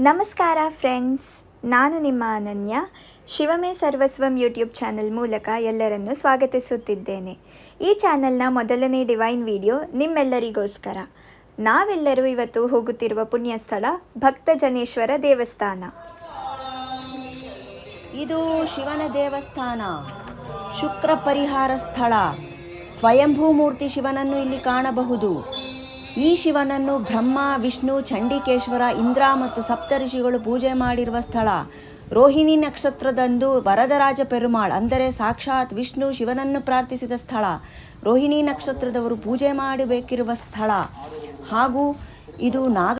ನಮಸ್ಕಾರ ಫ್ರೆಂಡ್ಸ್, ನಾನು ನಿಮ್ಮ ಅನನ್ಯ. ಶಿವಮೇ ಸರ್ವಸ್ವಂ ಯೂಟ್ಯೂಬ್ ಚಾನಲ್ ಮೂಲಕ ಎಲ್ಲರನ್ನು ಸ್ವಾಗತಿಸುತ್ತಿದ್ದೇನೆ. ಈ ಚಾನಲ್ನ ಮೊದಲನೇ ಡಿವೈನ್ ವಿಡಿಯೋ ನಿಮ್ಮೆಲ್ಲರಿಗೋಸ್ಕರ. ನಾವೆಲ್ಲರೂ ಇವತ್ತು ಹೋಗುತ್ತಿರುವ ಪುಣ್ಯಸ್ಥಳ ಭಕ್ತಜನೇಶ್ವರ ದೇವಸ್ಥಾನ. ಇದು ಶಿವನ ದೇವಸ್ಥಾನ, ಶುಕ್ರ ಪರಿಹಾರ ಸ್ಥಳ. ಸ್ವಯಂಭೂಮೂರ್ತಿ ಶಿವನನ್ನು ಇಲ್ಲಿ ಕಾಣಬಹುದು. ಈ ಶಿವನನ್ನು ಬ್ರಹ್ಮ, ವಿಷ್ಣು, ಚಂಡಿಕೇಶ್ವರ, ಇಂದ್ರ ಮತ್ತು ಸಪ್ತಋಷಿಗಳು ಪೂಜೆ ಮಾಡಿರುವ ಸ್ಥಳ. ರೋಹಿಣಿ ನಕ್ಷತ್ರದಂದು ವರದರಾಜ ಪೆರುಮಾಳ್ ಅಂದರೆ ಸಾಕ್ಷಾತ್ ವಿಷ್ಣು ಶಿವನನ್ನು ಪ್ರಾರ್ಥಿಸಿದ ಸ್ಥಳ. ರೋಹಿಣಿ ನಕ್ಷತ್ರದವರು ಪೂಜೆ ಮಾಡಬೇಕಿರುವ ಸ್ಥಳ. ಹಾಗೂ ಇದು